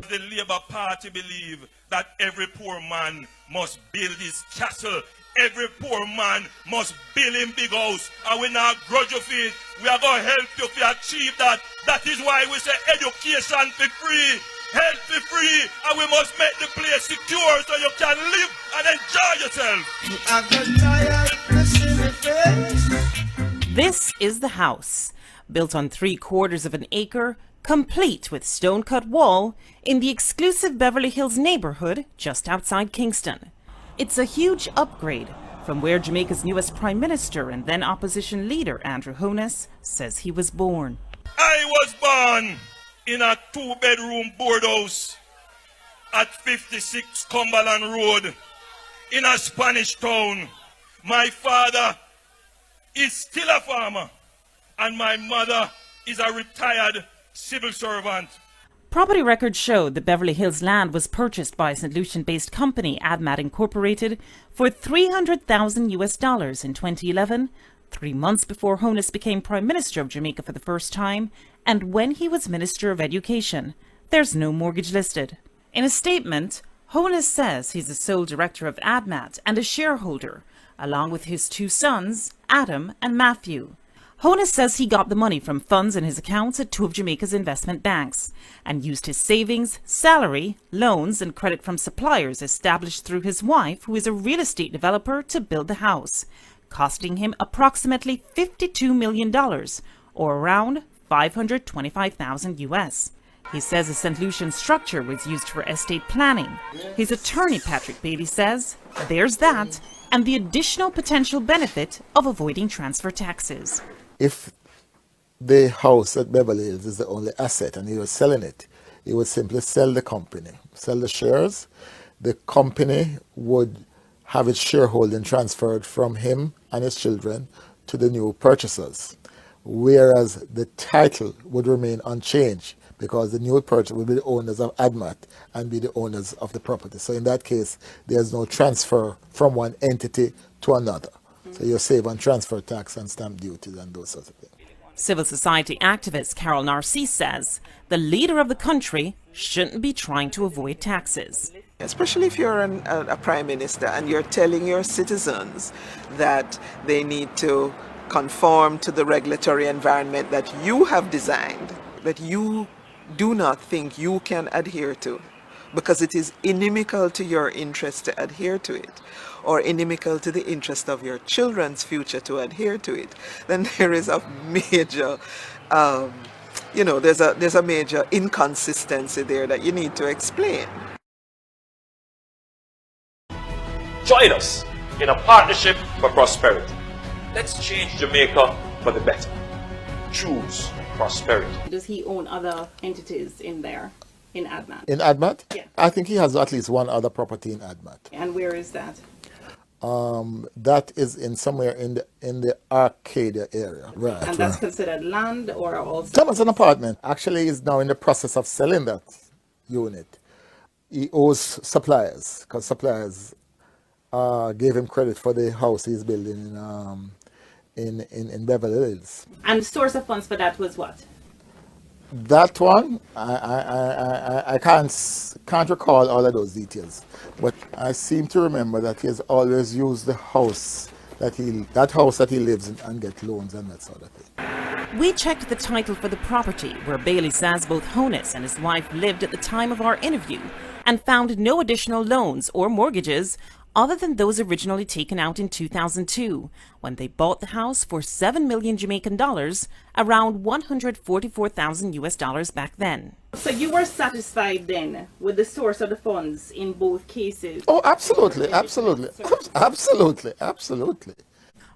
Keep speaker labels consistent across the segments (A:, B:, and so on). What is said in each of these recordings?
A: The Labour Party believe that every poor man must build his castle. Every poor man must build him big house. And we not grudge you for it. We are going to help you to achieve that. That is why we say education for free, health for free, and we must make the place secure so you can live and enjoy yourself.
B: This is the house, built on 3/4 of an acre, complete with stone-cut wall, in the exclusive Beverly Hills neighborhood just outside Kingston. It's a huge upgrade from where Jamaica's newest Prime Minister and then opposition leader Andrew Holness says he was born.
A: I was born in a 2-bedroom board house at 56 Cumberland Road in a Spanish town. My father is still a farmer and my mother is a retired civil servant.
B: Property records showed that Beverly Hills land was purchased by St. Lucian-based company ADMAT Incorporated for $300,000 in 2011, 3 months before Holness became Prime Minister of Jamaica for the first time, and when he was Minister of Education. There's no mortgage listed. In a statement, Holness says he's the sole director of ADMAT and a shareholder, along with his 2 sons, Adam and Matthew. Holness says he got the money from funds in his accounts at 2 of Jamaica's investment banks and used his savings, salary, loans and credit from suppliers established through his wife, who is a real estate developer, to build the house, costing him approximately $52 million, or around $525,000 US. He says the St. Lucian structure was used for estate planning. His attorney, Patrick Bailey, says there's that and the additional potential benefit of avoiding transfer taxes.
C: If the house at Beverly Hills is the only asset and he was selling it, he would simply sell the company, sell the shares. The company would have its shareholding transferred from him and his children to the new purchasers, whereas the title would remain unchanged because the new purchaser will be the owners of ADMAT and be the owners of the property. So in that case, there's no transfer from one entity to another. So you save on transfer tax and stamp duties and those sorts of things.
B: Civil society activist Carol Narcisse says the leader of the country shouldn't be trying to avoid taxes.
D: Especially if you're a prime minister and you're telling your citizens that they need to conform to the regulatory environment that you have designed, that you do not think you can adhere to, because it is inimical to your interest to adhere to it, or inimical to the interest of your children's future to adhere to it, then there is a major, there's a major inconsistency there that you need to explain.
E: Join us in a partnership for prosperity. Let's change Jamaica for the better. Choose prosperity.
F: Does he own other entities in there, in ADMAT?
C: In ADMAT?
F: Yeah.
C: I think he has at least one other property in ADMAT.
F: And where is that?
C: That is in somewhere in the Arcadia area. Right.
F: And that's considered land or also?
C: It's an apartment. Actually, he's now in the process of selling that unit. He owes suppliers, because suppliers gave him credit for the house he's building in Beverly Hills.
F: And the source of funds for that was what?
C: That one, I can't recall all of those details, but I seem to remember that he has always used the house that he lives in and get loans and that sort of thing.
B: We checked the title for the property where Bailey says both Holness and his wife lived at the time of our interview and found no additional loans or mortgages other than those originally taken out in 2002, when they bought the house for $7 million Jamaican dollars, around $144,000 US back then.
F: So you were satisfied then with the source of the funds in both cases?
C: Oh, absolutely, absolutely, absolutely, absolutely.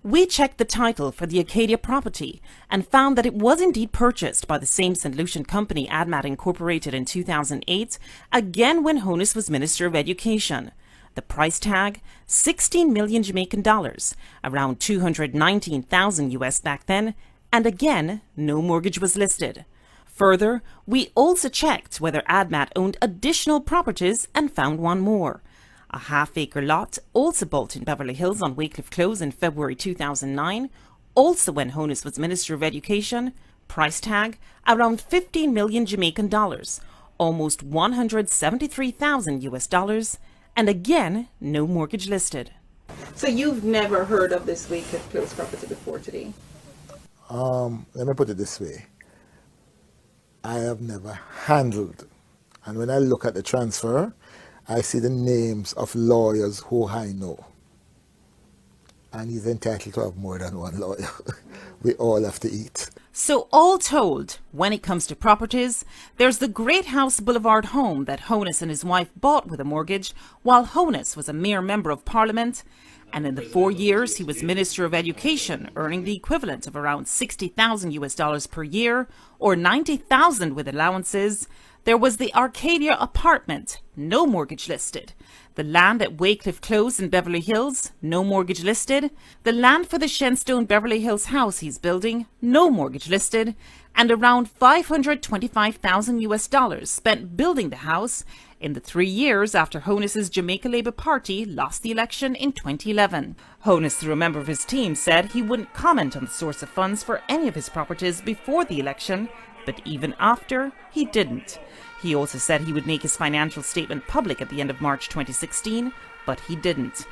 B: We checked the title for the Acadia property and found that it was indeed purchased by the same St. Lucian company ADMAT Incorporated in 2008, again when Holness was Minister of Education. The price tag, 16 million Jamaican dollars, around 219,000 US back then, and again, no mortgage was listed. Further, we also checked whether ADMAT owned additional properties and found one more. A half-acre lot, also bought in Beverly Hills on Wycliffe Close in February 2009, also when Holness was Minister of Education, price tag, around 15 million Jamaican dollars, almost $173,000, and again, no mortgage listed.
F: So you've never heard of this Wycliffe Close property before today?
C: Let me put it this way. I have never handled, and when I look at the transfer, I see the names of lawyers who I know. And he's entitled to have more than one lawyer. We all have to eat.
B: So all told, when it comes to properties, there's the Great House Boulevard home that Holness and his wife bought with a mortgage while Holness was a mere member of Parliament. And in the 4 years he was Minister of Education, earning the equivalent of around $60,000 per year, or $90,000 with allowances, there was the Arcadia apartment, no mortgage listed. The land at Wycliffe Close in Beverly Hills, no mortgage listed. The land for the Shenstone Beverly Hills house he's building, no mortgage listed. And around $525,000 spent building the house in the 3 years after Holness's Jamaica Labour Party lost the election in 2011. Holness, through a member of his team, said he wouldn't comment on the source of funds for any of his properties before the election, but even after, he didn't. He also said he would make his financial statement public at the end of March 2016, but he didn't.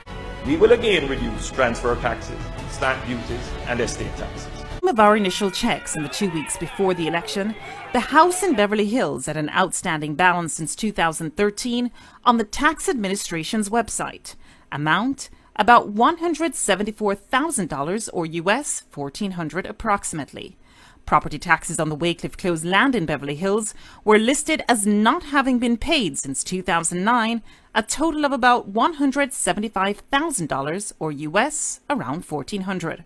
E: We will again reduce transfer taxes, stamp duties, and estate taxes.
B: Of our initial checks in the 2 weeks before the election, the house in Beverly Hills had an outstanding balance since 2013 on the tax administration's website. Amount about $174,000 or US $1,400 approximately. Property taxes on the Wycliffe Close land in Beverly Hills were listed as not having been paid since 2009, a total of about $175,000 or US around $1,400.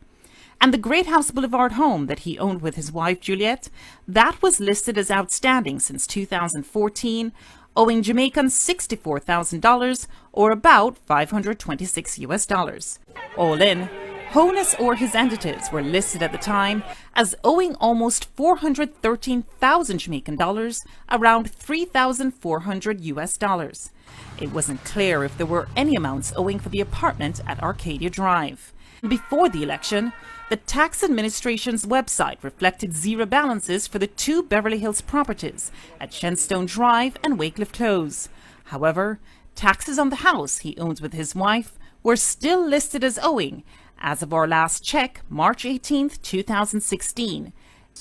B: And the Great House Boulevard home that he owned with his wife Juliette, that was listed as outstanding since 2014, owing Jamaicans $64,000 or about $526. All in, Holness or his entities were listed at the time as owing almost 413,000 Jamaican dollars, around $3,400. It wasn't clear if there were any amounts owing for the apartment at Arcadia Drive. Before the election, the tax administration's website reflected zero balances for the 2 Beverly Hills properties at Shenstone Drive and Wycliffe Close. However, taxes on the house he owns with his wife were still listed as owing as of our last check, March 18, 2016,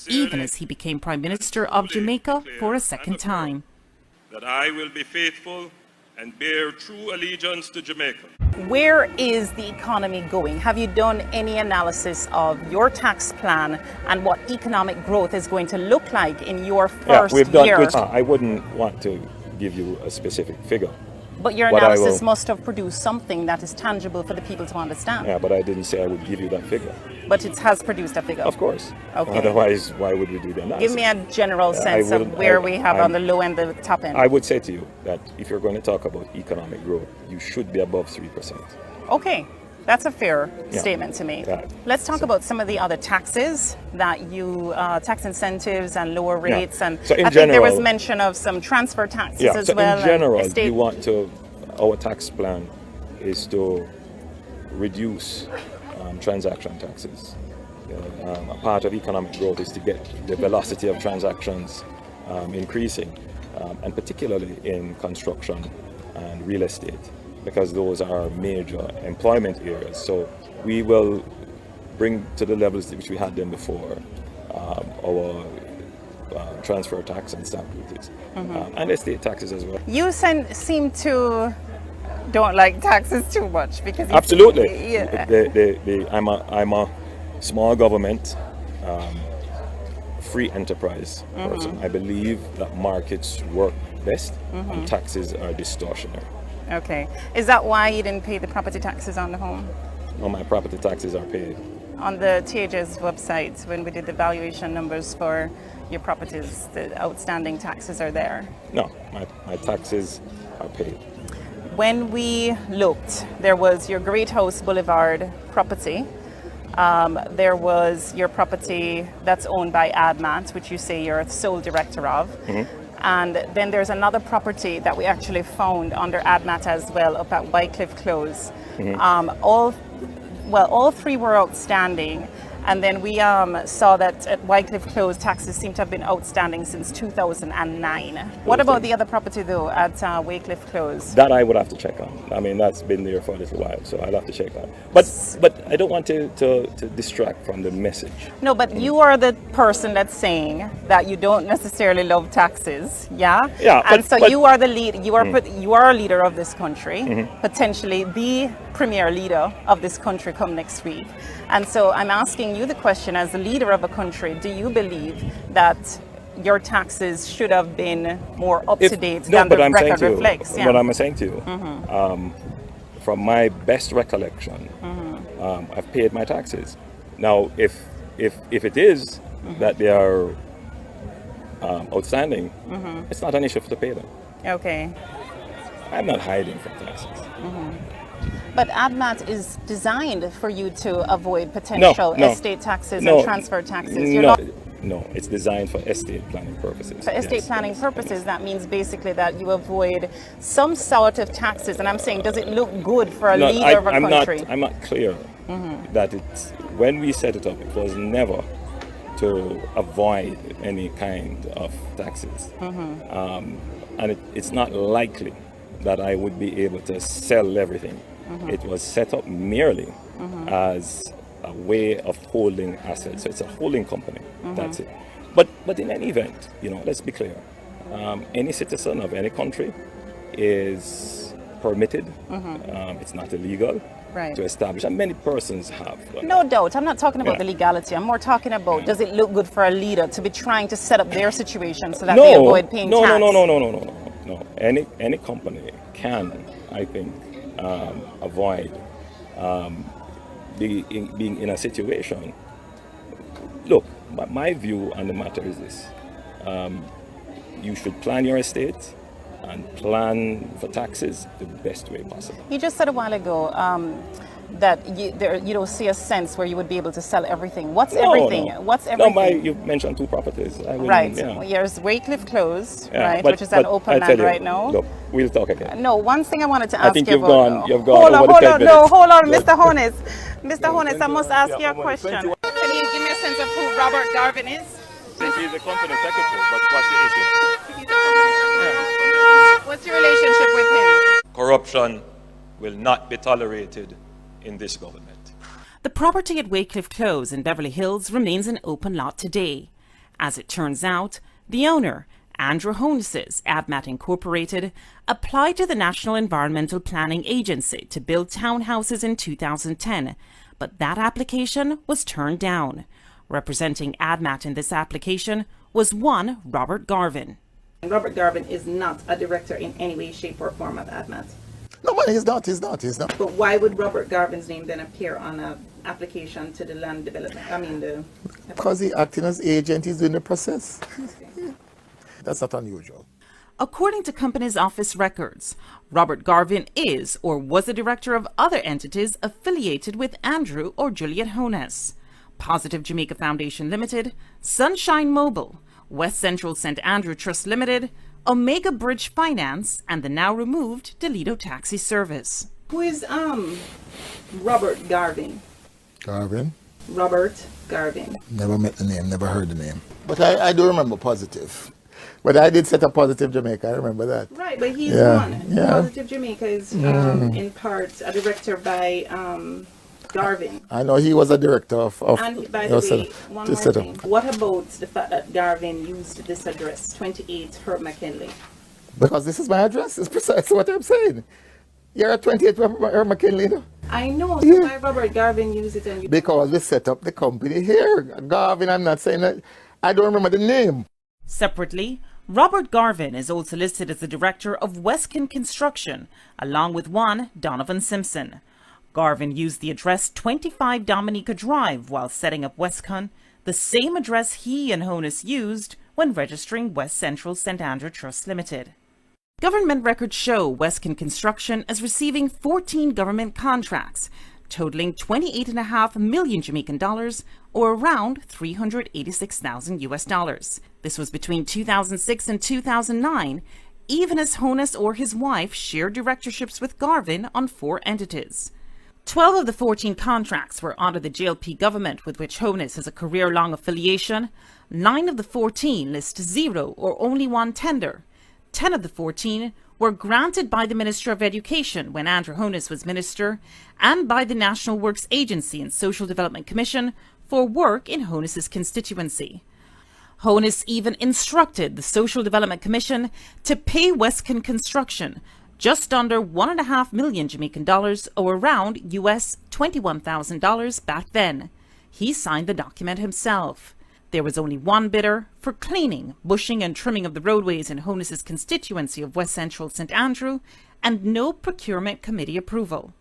B: even as he became Prime Minister of Jamaica for a second time.
A: That I will be faithful and bear true allegiance to Jamaica.
F: Where is the economy going? Have you done any analysis of your tax plan and what economic growth is going to look like in your first year?
E: I wouldn't want to give you a specific figure.
F: But your analysis must have produced something that is tangible for the people to understand.
E: Yeah, but I didn't say I would give you that figure.
F: But it has produced a figure?
E: Of course.
F: Okay.
E: Otherwise, why would we do the analysis?
F: Give me a general sense of where we have on the low end, the top end.
E: I would say to you that if you're going to talk about economic growth, you should be above 3%.
F: Okay. That's a fair statement to make.
E: Yeah.
F: Let's talk about some of the other taxes that you, tax incentives and lower rates. And
E: so
F: I think there was mention of some transfer taxes as well.
E: In general, our tax plan is to reduce transaction taxes. A part of economic growth is to get the velocity of transactions increasing, and particularly in construction and real estate, because those are major employment areas. So we will bring to the levels which we had them before our transfer tax and stamp duties, and estate taxes as well.
F: You seem to don't like taxes too much because
E: absolutely. I'm a small government, free enterprise person. I believe that markets work best and taxes are distortionary.
F: Okay. Is that why you didn't pay the property taxes on the home?
E: No, my property taxes are paid.
F: On the TH's website, when we did the valuation numbers for your properties, the outstanding taxes are there?
E: No, my taxes are paid.
F: When we looked, there was your Great House Boulevard property. There was your property that's owned by ADMAT, which you say you're the sole director of. And then there's another property that we actually found under ADMAT as well, up at Wycliffe Close. All three were outstanding, And then we saw that at Wycliffe Close, taxes seem to have been outstanding since 2009. What about the other property, though, at Wycliffe Close?
E: That I would have to check on. I mean, that's been there for a little while, so I'll have to check on. But I don't want to distract from the message.
F: No, but you are the person that's saying that you don't necessarily love taxes, yeah?
E: Yeah.
F: And so you are the lead. You are a leader of this country, potentially the premier leader of this country come next week. And so I'm asking you the question, as the leader of a country, do you believe that your taxes should have been more up to date than the record reflects?
E: What I'm saying to you, from my best recollection, I've paid my taxes. Now, if it is that they are outstanding, it's not an issue to pay them.
F: Okay.
E: I'm not hiding from taxes.
F: But ADMAT is designed for you to avoid potential estate taxes and transfer taxes.
E: No, it's designed for estate planning purposes.
F: For estate planning purposes, that means basically that you avoid some sort of taxes. And I'm saying, does it look good for a leader of a country?
E: I'm not clear that it's, when we set it up, it was never to avoid any kind of taxes. And it's not likely that I would be able to sell everything. It was set up merely as a way of holding assets. So it's a holding company. That's it. But in any event, let's be clear. Any citizen of any country is permitted. It's not illegal to establish, and many persons have.
F: No doubt. I'm not talking about the legality. I'm more talking about, does it look good for a leader to be trying to set up their situation so that they avoid paying tax?
E: No. Any company can, I think, avoid being in a situation. Look, my view on the matter is this. You should plan your estate and plan for taxes the best way possible.
F: You just said a while ago that you don't see a sense where you would be able to sell everything. What's everything? What's everything?
E: You mentioned two properties.
F: Right. There's Wycliffe Close, which is an open land right now.
E: Look, we'll talk again.
F: No, one thing I wanted to ask you
E: you've
F: about.
E: You've gone.
F: Hold on, Mr. Holness. Mr. Holness, I must ask you a question. Can you give me a sense of who Robert Garvin is?
E: He's the company secretary, but what's the issue?
F: He's the company secretary. What's your relationship with him?
G: Corruption will not be tolerated in this government.
B: The property at Wycliffe Close in Beverly Hills remains an open lot today. As it turns out, the owner, Andrew Holness's ADMAT Incorporated, applied to the National Environmental Planning Agency to build townhouses in 2010, but that application was turned down. Representing ADMAT in this application was one Robert Garvin.
F: Robert Garvin is not a director in any way, shape, or form of ADMAT.
C: No, man, he's not.
F: But why would Robert Garvin's name then appear on an application to the land development?
C: Because he's acting as agent, he's doing the process. That's not unusual.
B: According to Companies Office records, Robert Garvin is or was a director of other entities affiliated with Andrew or Juliet Holness: Positive Jamaica Foundation Limited, Sunshine Mobile, West Central St. Andrew Trust Limited, Omega Bridge Finance, and the now removed Delito Taxi Service.
F: Who is Robert Garvin?
C: Garvin?
F: Robert Garvin.
C: Never met the name, never heard the name. But I do remember Positive. But I did set up Positive Jamaica, I remember that.
F: Right, but he's one.
C: Yeah.
F: Positive Jamaica is in part a director by Garvin.
C: I know he was a director of
F: and by the way, one more thing. What about the fact that Garvin used this address, 28 Herb McKinley?
C: Because this is my address. It's precisely what I'm saying. You're at 28 Herb McKinley. No?
F: I know. So why Robert Garvin used it? And
C: because we set up the company here. Garvin, I'm not saying that. I don't remember the name.
B: Separately, Robert Garvin is also listed as the director of Westkin Construction, along with one Donovan Simpson. Garvin used the address 25 Dominica Drive while setting up Westcon, the same address he and Holness used when registering West Central St. Andrew Trust Limited. Government records show Westkin Construction as receiving 14 government contracts, totaling 28.5 million Jamaican dollars, or around $386,000. This was between 2006 and 2009, even as Holness or his wife shared directorships with Garvin on 4 entities. 12 of the 14 contracts were under the JLP government, with which Holness has a career-long affiliation. 9 of the 14 list 0 or only 1 tender. 10 of the 14 were granted by the Minister of Education when Andrew Holness was Minister, and by the National Works Agency and Social Development Commission for work in Holness's constituency. Holness even instructed the Social Development Commission to pay Westcon Construction just under $1.5 million Jamaican dollars, or around US $21,000 back then. He signed the document himself. There was only one bidder for cleaning, bushing and trimming of the roadways in Holness's constituency of West Central St Andrew, and no procurement committee approval.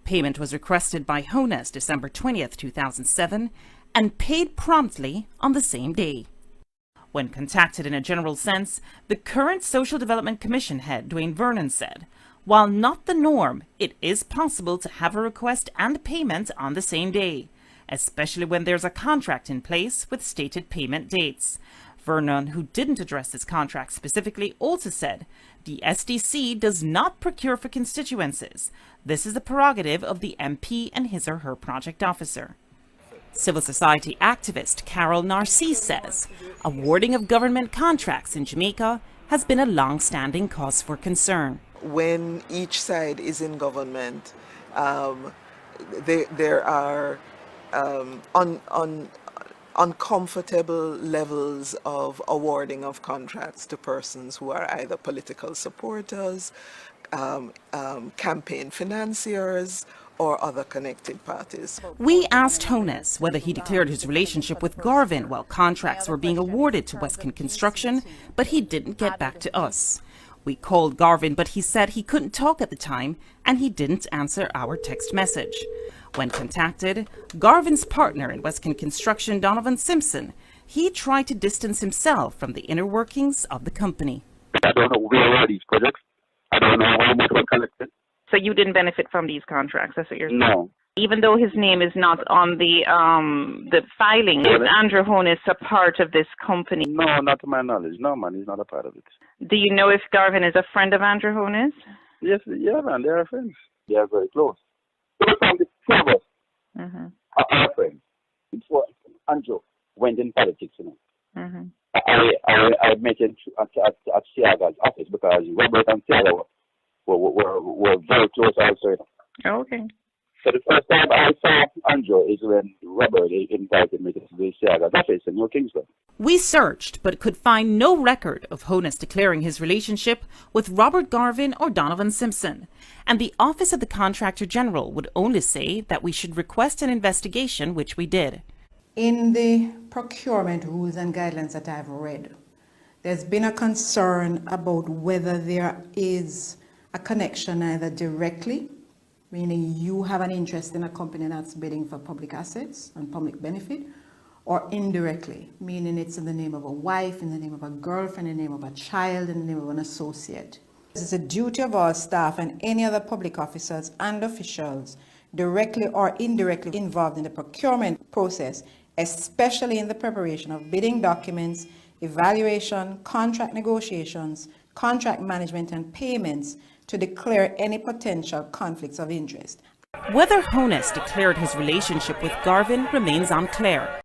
B: Payment was requested by Holness December 20th, 2007, and paid promptly on the same day. When contacted in a general sense, the current Social Development Commission head, Dwayne Vernon, said, while not the norm, it is possible to have a request and payment on the same day, especially when there's a contract in place with stated payment dates. Vernon, who didn't address this contract specifically, also said, the SDC does not procure for constituencies. This is the prerogative of the MP and his or her project officer. Civil society activist Carol Narcisse says, awarding of government contracts in Jamaica has been a long-standing cause for concern.
D: When each side is in government, there are uncomfortable levels of awarding of contracts to persons who are either political supporters, campaign financiers, or other connected parties.
B: We asked Holness whether he declared his relationship with Garvin while contracts were being awarded to Westcon Construction, but he didn't get back to us. We called Garvin, but he said he couldn't talk at the time, and he didn't answer our text message. When contacted, Garvin's partner in Westcon Construction, Donovan Simpson, he tried to distance himself from the inner workings of the company.
H: I don't know where are these projects. I don't know how much were collected.
F: So you didn't benefit from these contracts, that's what you're saying?
H: No.
F: Even though his name is not on the filing, is Andrew Holness a part of this company?
H: No, not to my knowledge. No, man, he's not a part of it.
F: Do you know if Garvin is a friend of Andrew Holness?
H: Yes, yeah, man, they are friends. They are very close. So from the two of us are friends. It's what Andrew went in politics, you know. I met him at Saga's office because Robert and Saga were very close also.
F: Oh, okay.
H: So the first time I saw Andrew is when Robert invited me to the Saga's office in New Kingston.
B: We searched, but could find no record of Holness declaring his relationship with Robert Garvin or Donovan Simpson, and the Office of the Contractor General would only say that we should request an investigation, which we did.
I: In the procurement rules and guidelines that I've read, there's been a concern about whether there is a connection either directly, meaning you have an interest in a company that's bidding for public assets and public benefit, or indirectly, meaning it's in the name of a wife, in the name of a girlfriend, in the name of a child, in the name of an associate. It's a duty of our staff and any other public officers and officials directly or indirectly involved in the procurement process, especially in the preparation of bidding documents, evaluation, contract negotiations, contract management and payments, to declare any potential conflicts of interest.
B: Whether Holness declared his relationship with Garvin remains unclear.